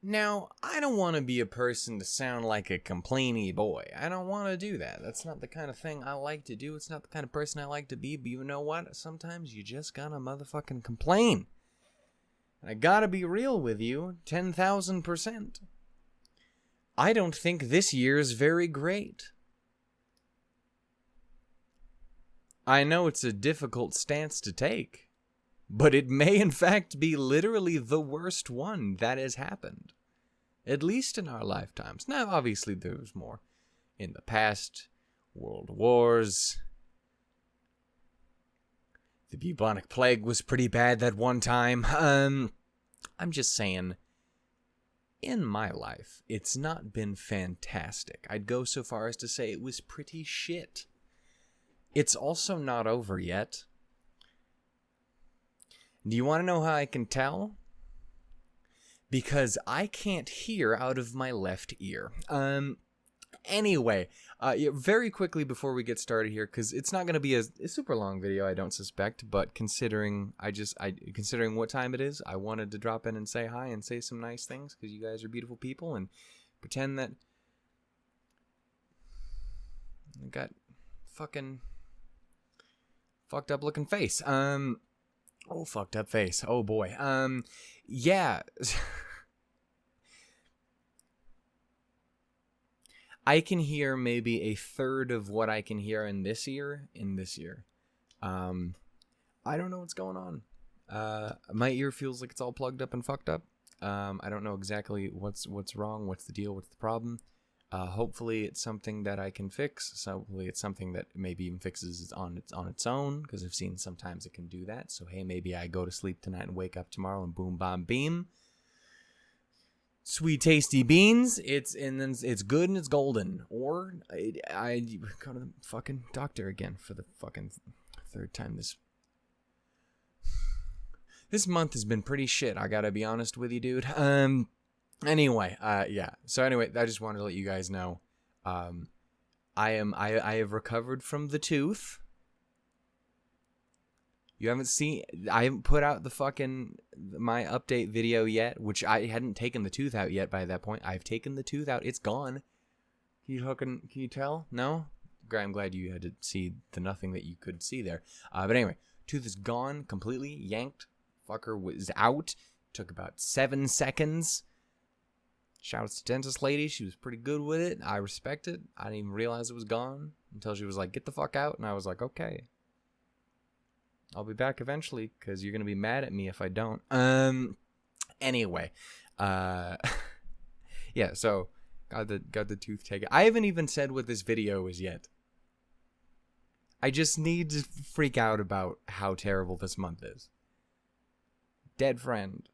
Now, I don't want to be a person to sound like a complainy boy. I don't want to do that. That's not the kind of thing I like to do. It's not the kind of person I like to be. But you know what? Sometimes you just gotta motherfucking complain. I gotta be real with you, 10,000%. I don't think this year's very great. I know it's a difficult stance to take, but it may in fact be literally the worst one that has happened. At least in our lifetimes. Now, obviously, there was more in the past. World wars. The bubonic plague was pretty bad that one time. I'm just saying, in my life, it's not been fantastic. I'd go so far as to say it was pretty shit. It's also not over yet. Do you want to know how I can tell? Because I can't hear out of my left ear. Anyway, very quickly before we get started here, because it's not going to be a super long video, I don't suspect, but considering considering what time it is, I wanted to drop in and say hi and say some nice things, because you guys are beautiful people, and pretend that I got fucking fucked up looking face. Oh, fucked up face. Oh boy. Yeah. I can hear maybe a third of what I can hear in this ear. I don't know what's going on. My ear feels like it's all plugged up and fucked up. I don't know exactly what's wrong, what's the deal, what's the problem. Hopefully it's something that I can fix. So hopefully it's something that maybe even fixes it on its own, because I've seen sometimes it can do that. So hey, maybe I go to sleep tonight and wake up tomorrow and boom, bomb, beam. Sweet, tasty beans. It's good and it's golden. Or I go to the fucking doctor again for the fucking third time this month has been pretty shit. I gotta be honest with you, dude. Anyway, yeah. So anyway, I just wanted to let you guys know, I have recovered from the tooth. You haven't seen, I haven't put out my update video yet, which I hadn't taken the tooth out yet by that point. I've taken the tooth out. It's gone. Can you tell? No? I'm glad you had to see the nothing that you could see there. But anyway, tooth is gone, completely yanked. Fucker was out. Took about 7 seconds. Shouts to dentist lady. She was pretty good with it. I respect it. I didn't even realize it was gone until she was like, get the fuck out. And I was like, okay. I'll be back eventually, because you're going to be mad at me if I don't. Anyway. Yeah, so got the tooth taken. I haven't even said what this video is yet. I just need to freak out about how terrible this month is. Dead friend.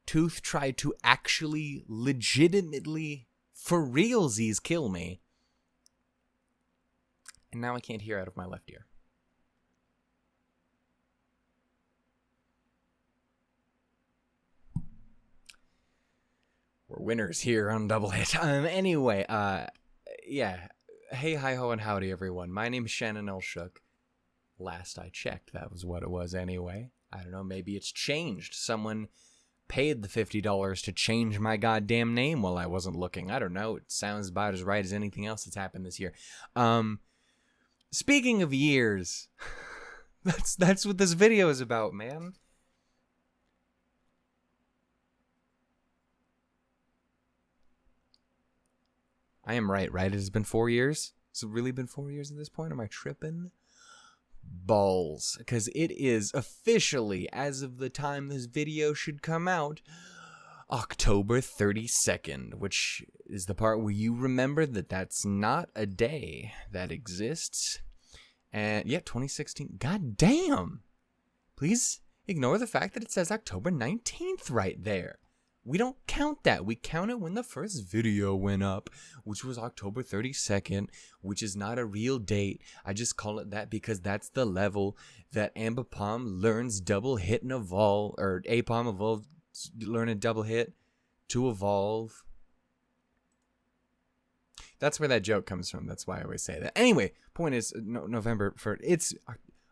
Tooth tried to actually, legitimately, for realsies kill me. And now I can't hear out of my left ear. We're winners here on Double Hit. Anyway, yeah. Hey, hi, ho, and howdy, everyone. My name is Shannon L. Shook. Last I checked, that was what it was anyway. I don't know, maybe it's changed. Someone paid the $50 to change my goddamn name while I wasn't looking. I don't know. It sounds about as right as anything else that's happened this year. Speaking of years, that's what this video is about, man. I am right? It has been 4 years? Has it really been 4 years at this point? Am I tripping? Balls. Because it is officially, as of the time this video should come out, October 32nd, which is the part where you remember that that's not a day that exists. And yeah, 2016. God damn. Please ignore the fact that it says October 19th right there. We don't count that. We count it when the first video went up, which was October 32nd, which is not a real date. I just call it that because that's the level that Ambipom learns double hit and evolve, or Apom evolved, learn a double hit to evolve. That's where that joke comes from. That's why I always say that. Anyway, point is, November, it's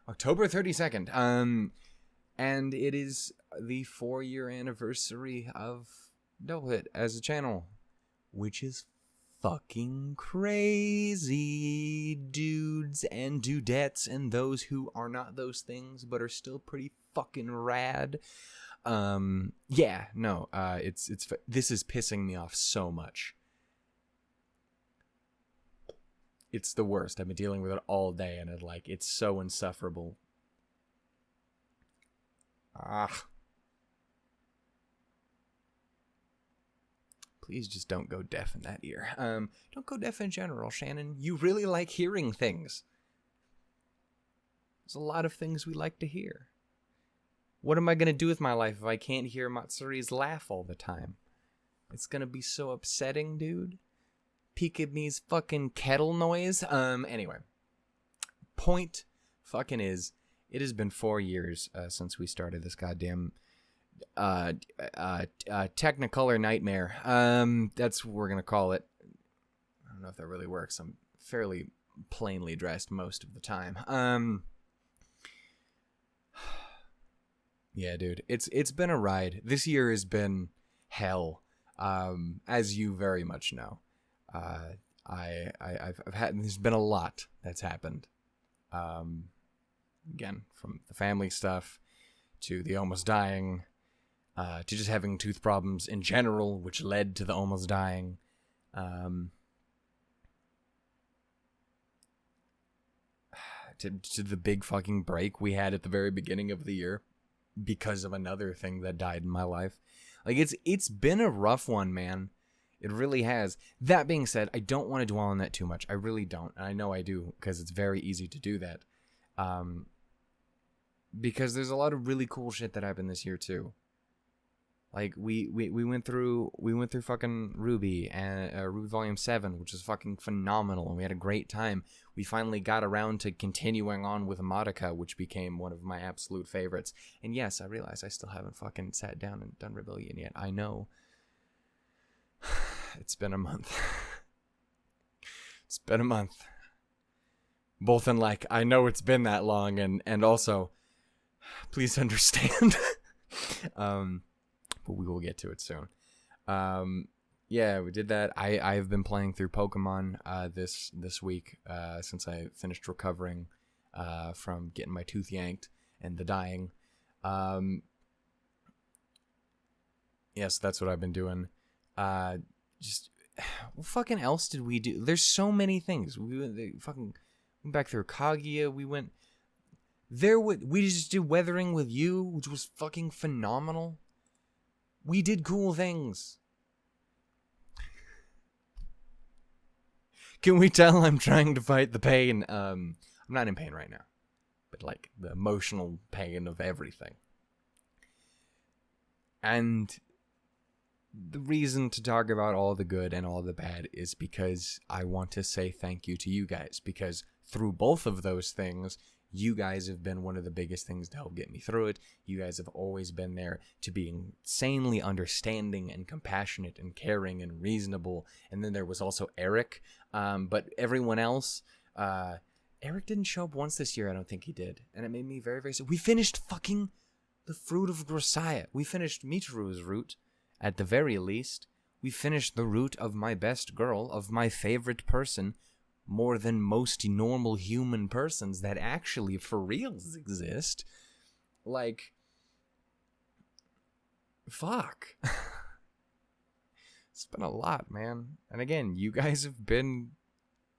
October 32nd. And it is the 4-year anniversary of Double Hit as a channel, which is fucking crazy, dudes and dudettes and those who are not those things but are still pretty fucking rad. This is pissing me off so much. It's the worst. I've been dealing with it all day, and it's so insufferable. Please just don't go deaf in that ear. Don't go deaf in general, Shannon. You really like hearing things. There's a lot of things we like to hear. What am I going to do with my life if I can't hear Matsuri's laugh all the time? It's going to be so upsetting, dude. Peekaboo's fucking kettle noise. Anyway. Point fucking is, it has been 4 years since we started this goddamn Technicolor nightmare. That's what we're gonna call it. I don't know if that really works. I'm fairly plainly dressed most of the time. Yeah, dude, it's been a ride. This year has been hell, as you very much know. There's been a lot that's happened. Again, from the family stuff to the almost dying, to just having tooth problems in general, which led to the almost dying. To the big fucking break we had at the very beginning of the year because of another thing that died in my life. It's been a rough one, man. It really has. That being said, I don't want to dwell on that too much. I really don't. And I know I do, because it's very easy to do that. Because there's a lot of really cool shit that happened this year too. Like we went through fucking Rwby and Rwby Volume 7, which is fucking phenomenal, and we had a great time. We finally got around to continuing on with Madoka, which became one of my absolute favorites. And yes, I realize I still haven't fucking sat down and done Rebellion yet. I know. It's been a month. It's been a month. Both in I know it's been that long, and also, please understand. But we will get to it soon. Yeah, we did that. I've been playing through Pokemon this week since I finished recovering from getting my tooth yanked and the dying. Yes, that's what I've been doing. What fucking else did we do? There's so many things. We went back through Kaguya. We just did Weathering with You, which was fucking phenomenal. We did cool things. Can we tell I'm trying to fight the pain? I'm not in pain right now, but the emotional pain of everything. And the reason to talk about all the good and all the bad is because I want to say thank you to you guys, because through both of those things, you guys have been one of the biggest things to help get me through it. You guys have always been there to be insanely understanding and compassionate and caring and reasonable. And then there was also Eric. But everyone else, Eric didn't show up once this year. I don't think he did. And it made me very, very sad. We finished fucking the fruit of Grisaia. We finished Mitaru's route, at the very least. We finished the route of my best girl, of my favorite person, more than most normal human persons that actually for reals exist. Fuck. It's been a lot, man. And again, you guys have been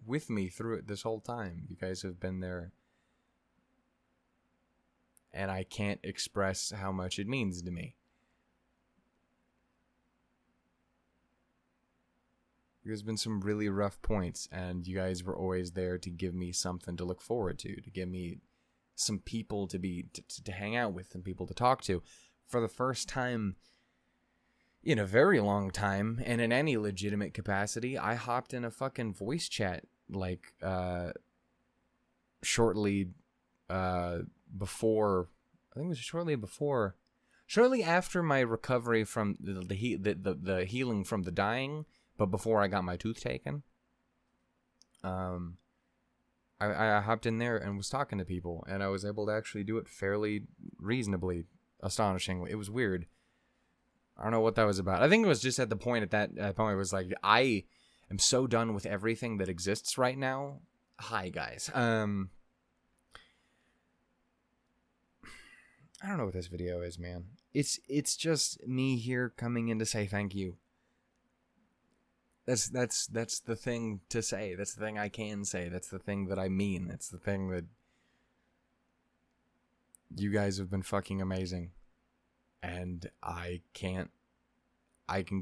with me through it this whole time. You guys have been there. And I can't express how much it means to me. There's been some really rough points, and you guys were always there to give me something to look forward to give me some people to hang out with and people to talk to. For the first time in a very long time, and in any legitimate capacity, I hopped in a fucking voice chat, shortly before, I think it was shortly after my recovery from the healing from the dying, but before I got my tooth taken. I hopped in there and was talking to people, and I was able to actually do it fairly reasonably, astonishingly. It was weird. I don't know what that was about. I think it was just at the point it was like, I am so done with everything that exists right now. Hi, guys. I don't know what this video is, man. It's just me here coming in to say thank you. That's the thing to say. That's the thing I can say. That's the thing that I mean. That's the thing that you guys have been fucking amazing. And I can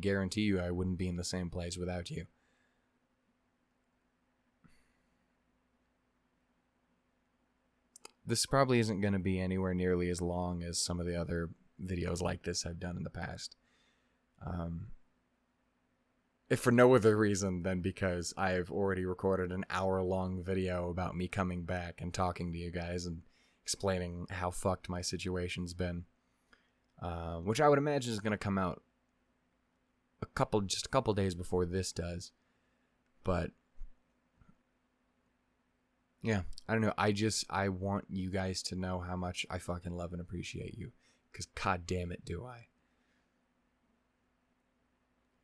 guarantee you I wouldn't be in the same place without you. This probably isn't going to be anywhere nearly as long as some of the other videos like this I've done in the past. If for no other reason than because I've already recorded an hour-long video about me coming back and talking to you guys and explaining how fucked my situation's been. Which I would imagine is going to come out just a couple days before this does. But yeah, I don't know. I want you guys to know how much I fucking love and appreciate you. Because god damn it, do I.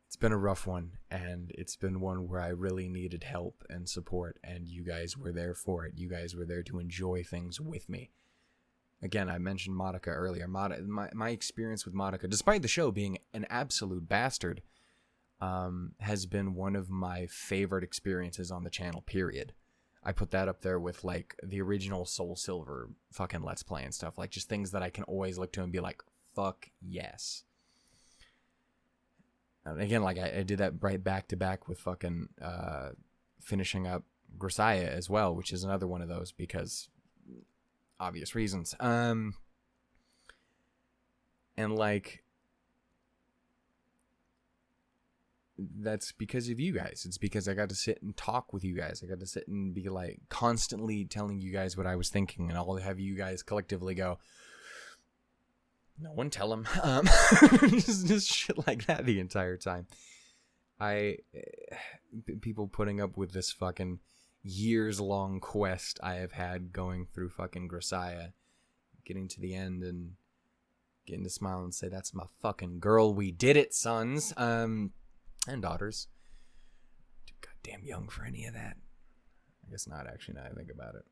It's been a rough one, and it's been one where I really needed help and support, and you guys were there for it. You guys were there to enjoy things with me. Again, I mentioned Madoka earlier. My experience with Madoka, despite the show being an absolute bastard, has been one of my favorite experiences on the channel, period. I put that up there with, like, the original Soul Silver fucking Let's Play and stuff. Like, just things that I can always look to and be like, fuck yes. And again, like, I did that right back-to-back with fucking finishing up Grisaia as well, which is another one of those because obvious reasons. And, like, that's because of you guys. It's because I got to sit and talk with you guys. I got to sit and be, like, constantly telling you guys what I was thinking, and I'll have you guys collectively go, no one tell him. Just shit like that the entire time. People putting up with this fucking years-long quest I have had going through fucking Grisaia, getting to the end and getting to smile and say, that's my fucking girl, we did it, sons. And daughters. Too goddamn young for any of that. I guess not, actually, now I think about it.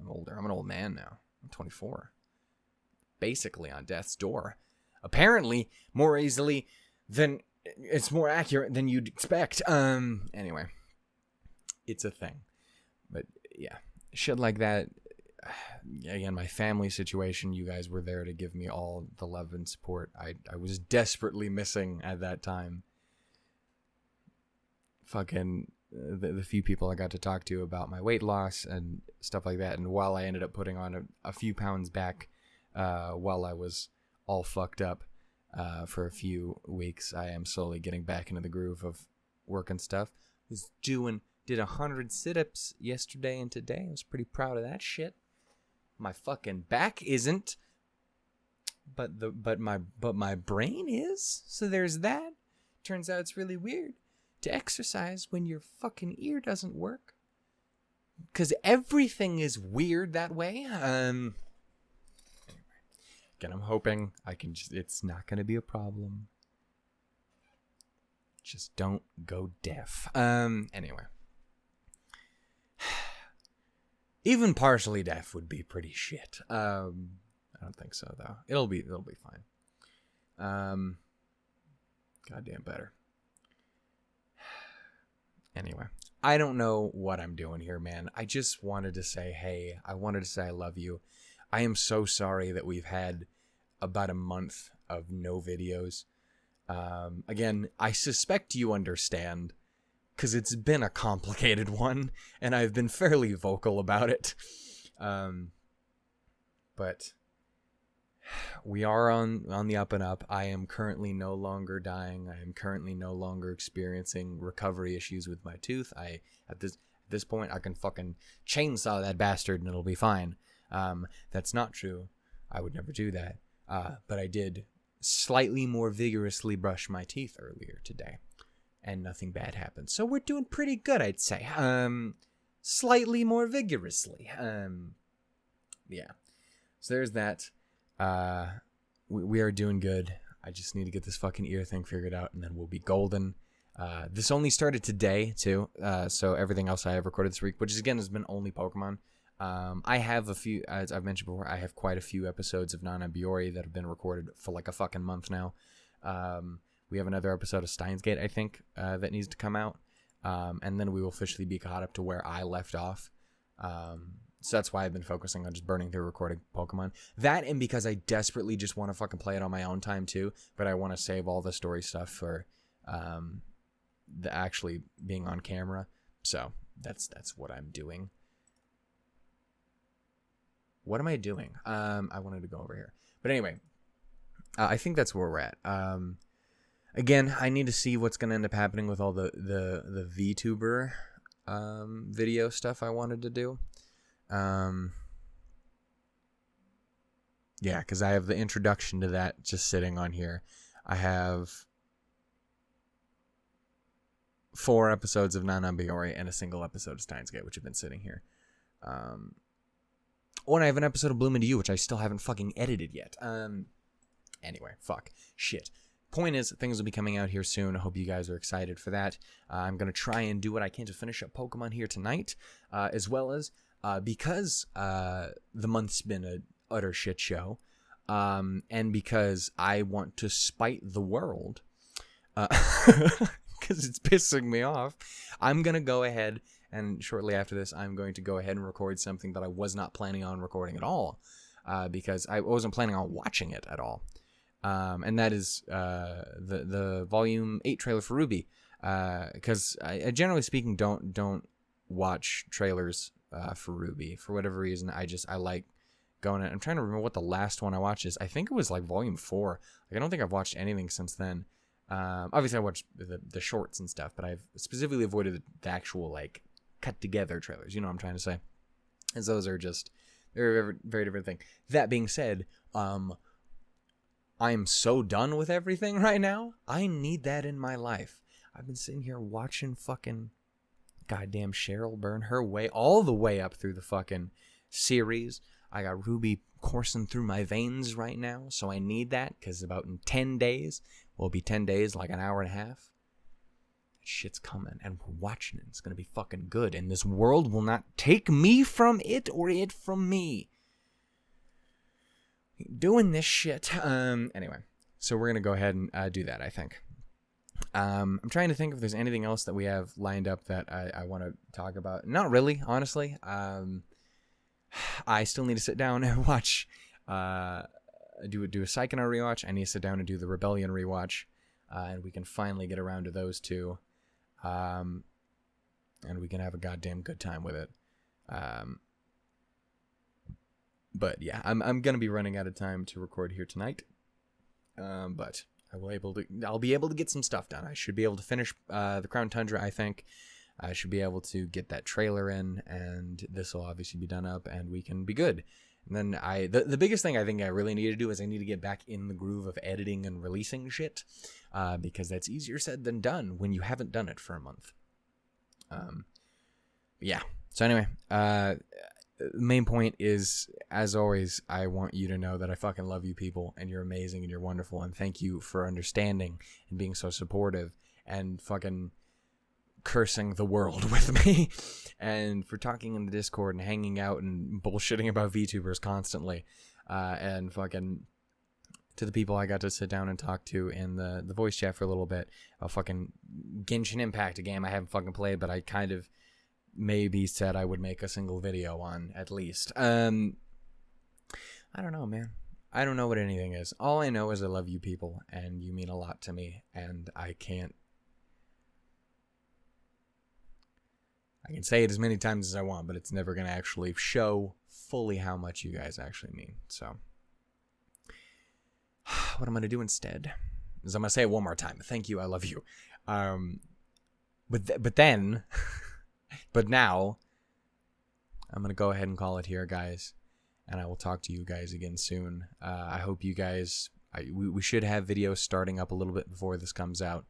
I'm older. I'm an old man now. I'm 24. Basically on death's door. Apparently, more easily than... It's more accurate than you'd expect. Anyway. It's a thing. But, yeah. Shit like that. Again, my family situation, you guys were there to give me all the love and support I was desperately missing at that time. Fucking the few people I got to talk to about my weight loss and stuff like that, and while I ended up putting on a few pounds back while I was all fucked up for a few weeks, I am slowly getting back into the groove of work and stuff. Did 100 sit-ups yesterday and today. I was pretty proud of that shit. My fucking back isn't, but my brain is. So there's that. Turns out it's really weird to exercise when your fucking ear doesn't work, because everything is weird that way. Again, I'm hoping I can it's not gonna be a problem. Just don't go deaf. Anyway. Even partially deaf would be pretty shit. I don't think so, though. It'll be fine. Goddamn better. Anyway, I don't know what I'm doing here, man. I just wanted to say, hey, I wanted to say I love you. I am so sorry that we've had about a month of no videos. Again, I suspect you understand, because it's been a complicated one, and I've been fairly vocal about it. But we are on the up and up. I am currently no longer dying. I am currently no longer experiencing recovery issues with my tooth. At this point, I can fucking chainsaw that bastard and it'll be fine. That's not true. I would never do that. But I did slightly more vigorously brush my teeth earlier today, and nothing bad happened. So we're doing pretty good, I'd say. slightly more vigorously. Yeah. So there's that. We are doing good. I just need to get this fucking ear thing figured out, and then we'll be golden. This only started today, too. So everything else I have recorded this week, which again has been only Pokemon. I have a few, as I've mentioned before, I have quite a few episodes of Nana Biori that have been recorded for like a fucking month now. We have another episode of Steins Gate, I think, that needs to come out. And then we will officially be caught up to where I left off. So that's why I've been focusing on just burning through recording Pokemon. That, and because I desperately just want to fucking play it on my own time too, but I want to save all the story stuff for the actually being on camera. So that's what I'm doing. What am I doing? I wanted to go over here. But anyway, I think that's where we're at. Again, I need to see what's going to end up happening with all the VTuber video stuff I wanted to do. Yeah, because I have the introduction to that just sitting on here. I have 4 episodes of Nana Biori and a single episode of Steins Gate, which have been sitting here. And I have an episode of Bloom Into You, which I still haven't fucking edited yet. Anyway, fuck. Shit. Point is, things will be coming out here soon. I hope you guys are excited for that. I'm going to try and do what I can to finish up Pokemon here tonight, as well as, because the month's been an utter shit show, and because I want to spite the world, because it's pissing me off, I'm going to go ahead, and shortly after this, I'm going to go ahead and record something that I was not planning on recording at all, because I wasn't planning on watching it at all. And that is the Volume 8 trailer for Ruby, because I generally speaking don't watch trailers for Ruby. For whatever reason, I like going in. I'm trying to remember what the last one I watched is. I think it was like Volume 4. Like, I don't think I've watched anything since then. Obviously I watched the shorts and stuff, but I've specifically avoided the actual like cut together trailers. You know what I'm trying to say? As those are just very, very different thing. That being said, I am so done with everything right now. I need that in my life. I've been sitting here watching fucking goddamn Cheryl burn her way all the way up through the fucking series. I got Ruby coursing through my veins right now, so I need that, because about in 10 days, well, it'll be 10 days, like an hour and a half. Shit's coming, and we're watching it. It's going to be fucking good, and this world will not take me from it or it from me. Doing this shit. Anyway, so we're gonna go ahead and do that, I think. I'm trying to think if there's anything else that we have lined up that I want to talk about. Not really, honestly. I still need to sit down and watch do a Psychonaut rewatch. I need to sit down and do the Rebellion rewatch, and we can finally get around to those two, and we can have a goddamn good time with it. But yeah, I'm gonna be running out of time to record here tonight. But I'll be able to get some stuff done. I should be able to finish the Crown Tundra, I think. I should be able to get that trailer in, and this will obviously be done up, and we can be good. And then the biggest thing I think I really need to do is I need to get back in the groove of editing and releasing shit, because that's easier said than done when you haven't done it for a month. Yeah. So anyway, main point is, as always, I want you to know that I fucking love you people, and you're amazing, and you're wonderful, and thank you for understanding and being so supportive and fucking cursing the world with me, and for talking in the Discord and hanging out and bullshitting about VTubers constantly, and fucking to the people I got to sit down and talk to in the voice chat for a little bit. Fucking Genshin Impact, a game I haven't fucking played, but I kind of maybe said I would make a single video on, at least. I don't know, man. I don't know what anything is. All I know is I love you people, and you mean a lot to me, and I can say it as many times as I want, but it's never going to actually show fully how much you guys actually mean. So, what I'm going to do instead is I'm going to say it one more time. Thank you, I love you. But now, I'm going to go ahead and call it here, guys. And I will talk to you guys again soon. I hope you guys... we should have videos starting up a little bit before this comes out.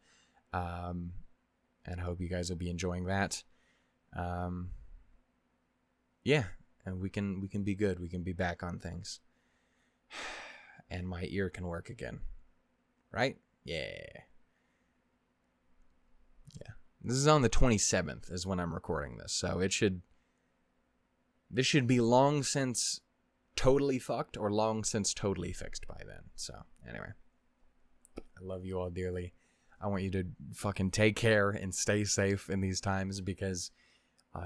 And I hope you guys will be enjoying that. yeah, and we can be good. We can be back on things. And my ear can work again. Right? Yeah. Yeah. This is on the 27th is when I'm recording this. So this should be long since totally fucked or long since totally fixed by then. So, anyway. I love you all dearly. I want you to fucking take care and stay safe in these times, because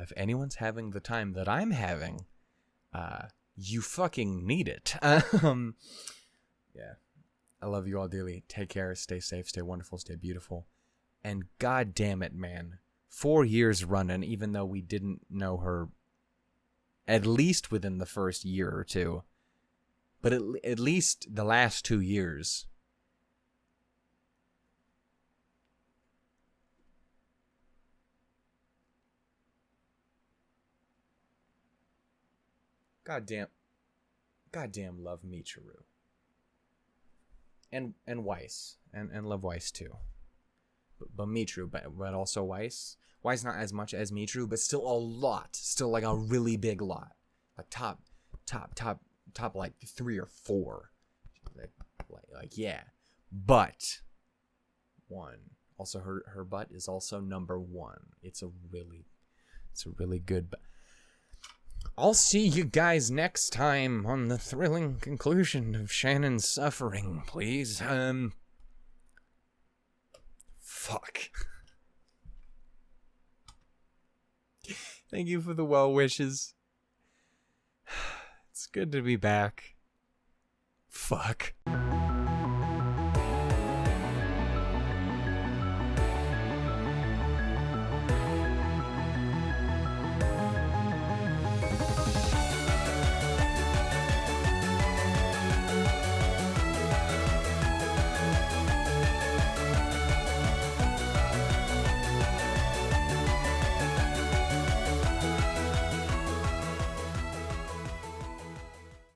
if anyone's having the time that I'm having, you fucking need it. Yeah. I love you all dearly. Take care. Stay safe. Stay wonderful. Stay beautiful. And god damn it, man. 4 years running, even though we didn't know her at least within the first year or two. But at least the last 2 years. Goddamn love Michiru. And Weiss. And love Weiss too. But Michiru, but also Weiss. Weiss not as much as Michiru, but still a lot. Still like a really big lot. Like top like 3 or 4. Like yeah. But one. Also her butt is also number 1. It's a really good butt. I'll see you guys next time on the thrilling conclusion of Shannon's suffering, please. Fuck. Thank you for the well wishes. It's good to be back. Fuck.